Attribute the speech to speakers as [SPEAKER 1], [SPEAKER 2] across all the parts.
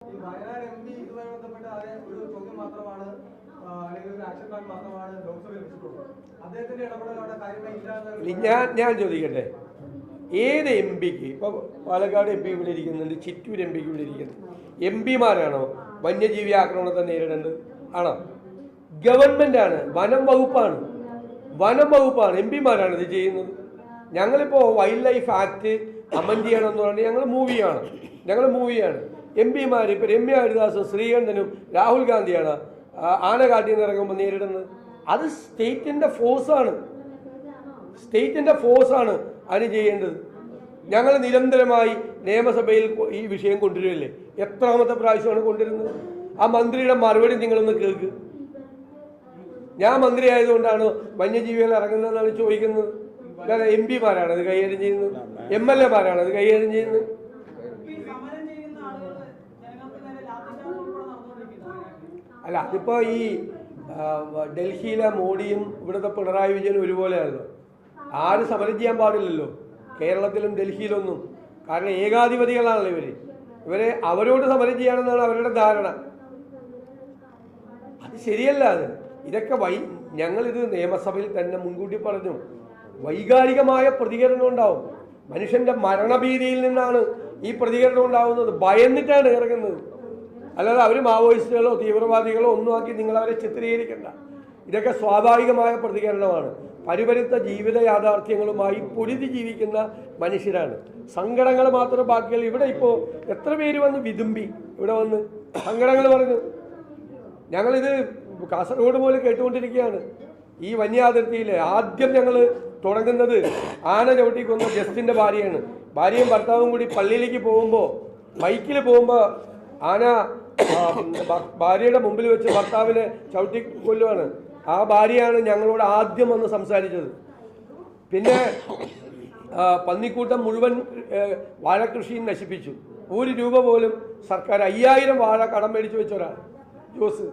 [SPEAKER 1] ഞാൻ ചോദിക്കട്ടെ, ഏത് എം പിക്ക് ഇപ്പൊ പാലക്കാട് എം പി ഇവിടെ ഇരിക്കുന്നുണ്ട്, ചിറ്റൂർ എം പിക്ക് ഇവിടെ ഇരിക്കുന്നുണ്ട്, എം പിമാരാണോ വന്യജീവി ആക്രമണത്തെ നേരിടേണ്ടത്? ആണോ? ഗവൺമെന്റാണ്, വനം വകുപ്പാണ്, എം പിമാരാണ് ഇത് ചെയ്യുന്നത്. ഞങ്ങളിപ്പോൾ വൈൽഡ് ലൈഫ് ആക്ട് അമൻഡ് ചെയ്യണം എന്ന് പറഞ്ഞാൽ ഞങ്ങൾ മൂവിയാണ്. എം പിമാർ ഇപ്പോൾ രമ്യ ഹരിദാസും ശ്രീകണ്ഠനും രാഹുൽ ഗാന്ധിയാണ് ആന കാട്ടിൽ നിന്ന് ഇറങ്ങുമ്പോൾ നേരിടുന്നത്. അത് സ്റ്റേറ്റിൻ്റെ ഫോഴ്സാണ് അതിന് ചെയ്യേണ്ടത്. ഞങ്ങൾ നിരന്തരമായി നിയമസഭയിൽ ഈ വിഷയം കൊണ്ടുവരില്ലേ? എത്രാമത്തെ പ്രാവശ്യമാണ് കൊണ്ടുവരുന്നത്? ആ മന്ത്രിയുടെ മറുപടി നിങ്ങളൊന്ന് കേൾക്ക്. ഞാൻ മന്ത്രി ആയതുകൊണ്ടാണ് വന്യജീവികൾ ഇറങ്ങുന്നതെന്നാണ് ചോദിക്കുന്നത്. അല്ലാതെ എം പിമാരാണ് അത് കൈകാര്യം ചെയ്യുന്നത്, എം എൽ എമാരാണ് അത് കൈകാര്യം ചെയ്യുന്നത്. അല്ല, അതിപ്പോ ഈ ഡൽഹിയിലെ മോഡിയും ഇവിടുത്തെ പിണറായി വിജയനും ഒരുപോലെയാണല്ലോ. ആരും സമരം ചെയ്യാൻ പാടില്ലല്ലോ കേരളത്തിലും ഡൽഹിയിലൊന്നും. കാരണം ഏകാധിപതികളാണല്ലോ ഇവരെ അവരോട് സമരം ചെയ്യാനെന്നാണ് അവരുടെ ധാരണ. അത് ശരിയല്ല. ഇതൊക്കെ ഞങ്ങളിത് നിയമസഭയിൽ തന്നെ മുൻകൂട്ടി പറഞ്ഞു, വൈകാരികമായ പ്രതികരണം ഉണ്ടാവും. മനുഷ്യന്റെ മരണഭീതിയിൽ നിന്നാണ് ഈ പ്രതികരണം ഉണ്ടാവുന്നത്. ഭയന്നിട്ടാണ് ഇറങ്ങുന്നത്. അല്ലാതെ അവർ മാവോയിസ്റ്റുകളോ തീവ്രവാദികളോ ഒന്നും ആക്കി നിങ്ങളവരെ ചിത്രീകരിക്കണ്ട. ഇതൊക്കെ സ്വാഭാവികമായ പ്രതികരണമാണ്. പരിപരുത്ത ജീവിത യാഥാർത്ഥ്യങ്ങളുമായി പൊരുതി ജീവിക്കുന്ന മനുഷ്യരാണ്. സങ്കടങ്ങൾ മാത്രം ബാക്കിയല്ല. ഇവിടെ ഇപ്പോൾ എത്ര പേര് വന്ന് വിതുമ്പി, ഇവിടെ വന്ന് സങ്കടങ്ങൾ പറഞ്ഞു. ഞങ്ങളിത് കാസർഗോഡ് പോലെ കേട്ടുകൊണ്ടിരിക്കുകയാണ്. ഈ വന്യാതിർത്തിയിൽ ആദ്യം ഞങ്ങൾ തുടങ്ങുന്നത് ആന ചവിട്ടിക്കൊന്ന ജസ്റ്റിൻ്റെ ഭാര്യയാണ്. ഭാര്യയും ഭർത്താവും കൂടി പള്ളിയിലേക്ക് പോകുമ്പോൾ, ബൈക്കിൽ പോകുമ്പോൾ ആന ഭാര്യയുടെ മുമ്പിൽ വെച്ച് ഭർത്താവിനെ ചവിട്ടിക്കൊല്ലുവാണ്. ആ ഭാര്യയാണ് ഞങ്ങളോട് ആദ്യം വന്ന് സംസാരിച്ചത്. പിന്നെ പന്നിക്കൂട്ടം മുഴുവൻ വാഴകൃഷിയും നശിപ്പിച്ചു. 1 രൂപ പോലും സർക്കാർ 5000 വാഴ കടം മേടിച്ചു വെച്ച ഒരാൾ ജോസ്,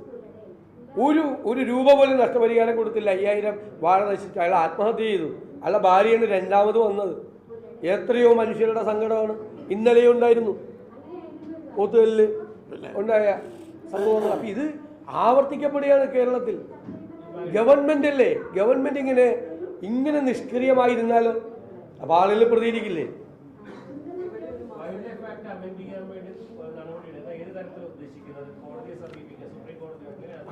[SPEAKER 1] ഒരു രൂപ പോലും നഷ്ടപരിഹാരം കൊടുത്തില്ല. 5000 വാഴ നശിച്ചു. അയാൾ ആത്മഹത്യ ചെയ്തു. അയാളെ ഭാര്യയാണ് രണ്ടാമത് വന്നത്. എത്രയോ മനുഷ്യരുടെ സങ്കടമാണ്. ഇന്നലെ ഉണ്ടായിരുന്നു പോത്തുകല്ലിൽ ഉണ്ടായ സംഭവങ്ങൾ. അപ്പം ഇത് ആവർത്തിക്കപ്പെടുകയാണ് കേരളത്തിൽ. ഗവൺമെന്റ് അല്ലേ, ഗവൺമെന്റ് ഇങ്ങനെ നിഷ്ക്രിയമായിരുന്നാലോ അപ്പൊ ആളുകൾ പ്രതികരിക്കില്ലേ?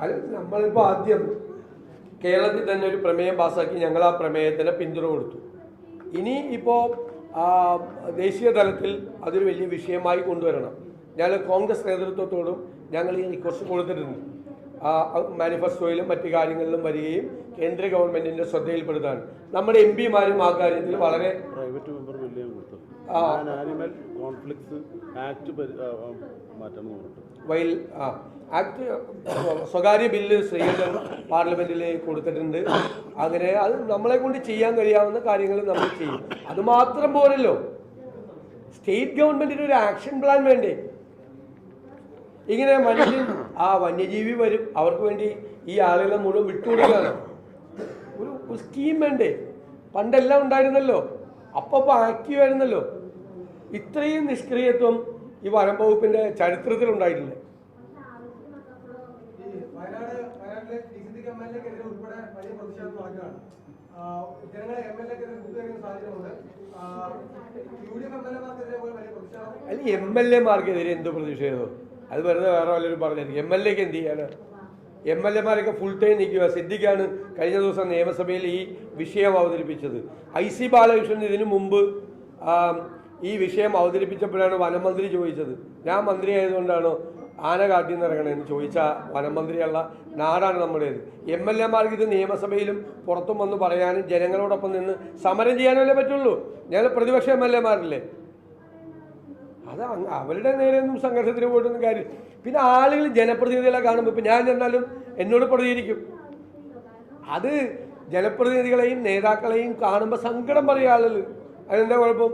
[SPEAKER 1] അത് നമ്മളിപ്പോൾ ആദ്യം കേരളത്തിൽ തന്നെ ഒരു പ്രമേയം പാസ്സാക്കി ഞങ്ങൾ ആ പ്രമേയത്തിന് പിന്തുണ കൊടുത്തു. ഇനി ഇപ്പോൾ ദേശീയ തലത്തിൽ അതൊരു വലിയ വിഷയമായി കൊണ്ടുവരണം. ഞാൻ കോൺഗ്രസ് നേതൃത്വത്തോടും ഞങ്ങൾ ഈ റിക്വസ്റ്റ് കൊടുത്തിട്ടുണ്ട്. മാനിഫെസ്റ്റോയിലും മറ്റു കാര്യങ്ങളിലും വരികയും കേന്ദ്ര ഗവൺമെന്റിന്റെ ശ്രദ്ധയിൽപ്പെടുത്താൻ നമ്മുടെ എം പിമാരും ആ കാര്യത്തിൽ വളരെ സ്വകാര്യ ബില്ല് ശ്രീകണ്ഠൻ പാർലമെന്റിൽ കൊടുത്തിട്ടുണ്ട്. അങ്ങനെ അത് നമ്മളെ കൊണ്ട് ചെയ്യാൻ കഴിയാവുന്ന കാര്യങ്ങൾ നമ്മൾ ചെയ്യും. അതുമാത്രം പോരല്ലോ, സ്റ്റേറ്റ് ഗവൺമെന്റിന് ഒരു ആക്ഷൻ പ്ലാൻ വേണ്ടേ? ഇങ്ങനെ മനുഷ്യൻ വന്യജീവി വരും, അവർക്ക് വേണ്ടി ഈ ആളുകളെ മുഴുവൻ വിട്ടുകൊടുക്കുകയാണ്. ഒരു സ്കീം വേണ്ടേ? പണ്ടെല്ലാം ഉണ്ടായിരുന്നല്ലോ, അപ്പോൾ ആക്റ്റീവ് ആയിരുന്നല്ലോ. ഇത്രയും നിഷ്ക്രിയത്വം ഈ വനം വകുപ്പിന്റെ ചരിത്രത്തിൽ ഉണ്ടായിട്ടില്ല. അല്ല, എം എൽ എമാർക്കെതിരെ എന്ത് പ്രതിഷേധം? അത് വെറുതെ വേറെ വല്ലവരും പറഞ്ഞായിരിക്കും. എം എൽ എക്ക് എന്ത് ചെയ്യാനാണ്? എം എൽ എമാരൊക്കെ ഫുൾ ടൈം നിൽക്കുക. സിദ്ദിഖാണ് കഴിഞ്ഞ ദിവസം നിയമസഭയിൽ ഈ വിഷയം അവതരിപ്പിച്ചത്. IC ബാലകൃഷ്ണൻ ഇതിനു മുമ്പ് ഈ വിഷയം അവതരിപ്പിച്ചപ്പോഴാണ് വനമന്ത്രി ചോദിച്ചത്, ഞാൻ മന്ത്രി ആയതുകൊണ്ടാണോ ആന കാട്ടിൽ നിന്ന് ഇറങ്ങണമെന്ന് ചോദിച്ച വനമന്ത്രിയുള്ള നാടാണ് നമ്മുടേത്. എം എൽ എമാർക്ക് ഇത് നിയമസഭയിലും പുറത്തും വന്ന് പറയാനും ജനങ്ങളോടൊപ്പം നിന്ന് സമരം ചെയ്യാനല്ലേ പറ്റുള്ളൂ. ഞങ്ങൾ പ്രതിപക്ഷ എം എൽ എമാരല്ലേ. അത് അവരുടെ നേരെയൊന്നും സംഘർഷത്തിന് പോയിട്ടൊന്നും കാര്യം. പിന്നെ ആളുകൾ ജനപ്രതിനിധികളെ കാണുമ്പോൾ ഇപ്പം ഞാൻ ചെന്നാലും എന്നോട് പ്രതികരിക്കും. അത് ജനപ്രതിനിധികളെയും നേതാക്കളെയും കാണുമ്പോൾ സങ്കടം പറയും ആളുകൾ. അതെന്താ കുഴപ്പം?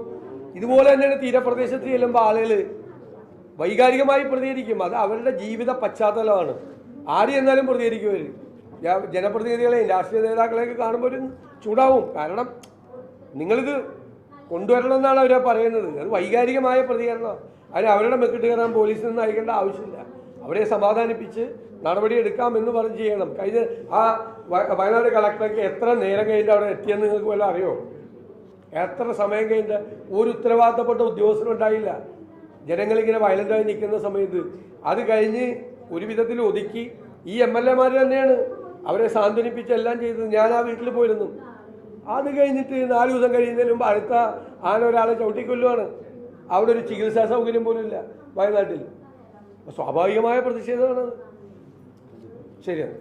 [SPEAKER 1] ഇതുപോലെ തന്നെയാണ് തീരപ്രദേശത്ത് ചെല്ലുമ്പോൾ ആളുകൾ വൈകാരികമായി പ്രതികരിക്കും. അത് അവരുടെ ജീവിത പശ്ചാത്തലമാണ്. ആര് ചെന്നാലും പ്രതികരിക്കും അവർ. ജനപ്രതിനിധികളെയും രാഷ്ട്രീയ നേതാക്കളെയൊക്കെ കാണുമ്പോൾ ഒരു ചൂടാവും. കാരണം നിങ്ങളിത് കൊണ്ടുവരണമെന്നാണ് അവർ പറയുന്നത്. അത് വൈകാരികമായ പ്രതികരണം. അതിന് അവരുടെ മെക്കിട്ട് കയറാൻ പോലീസിൽ നിന്ന് അയക്കേണ്ട ആവശ്യമില്ല. അവരെ സമാധാനിപ്പിച്ച് നടപടി എടുക്കാമെന്ന് പറഞ്ഞ് ചെയ്യണം. കഴിഞ്ഞ ആ വയനാട് കളക്ടർക്ക് എത്ര നേരം കഴിഞ്ഞിട്ട് അവിടെ എത്തിയെന്ന് നിങ്ങൾക്ക് വല്ലതും അറിയോ? എത്ര സമയം കഴിഞ്ഞിട്ട് ഒരു ഉത്തരവാദിത്തപ്പെട്ട ഉദ്യോഗസ്ഥനുണ്ടായില്ല. ജനങ്ങളിങ്ങനെ വയലൻ്റായി നിൽക്കുന്ന സമയത്ത് അത് കഴിഞ്ഞ് ഒരു വിധത്തിൽ ഒതുക്കി ഈ MLA തന്നെയാണ് അവരെ സാന്ത്വനിപ്പിച്ച് എല്ലാം ചെയ്തത്. ഞാൻ ആ വീട്ടിൽ പോയിരുന്നു. അത് കഴിഞ്ഞിട്ട് 4 ദിവസം കഴിയുന്നതിന് മുമ്പ് അടുത്ത ഒരാളെ ചവിട്ടിക്കൊല്ലുവാണ്. അവിടെ ഒരു ചികിത്സാ സൗകര്യം പോലും ഇല്ല വയനാട്ടിൽ. സ്വാഭാവികമായ പ്രതിഷേധമാണത്. ശരിയാണ്.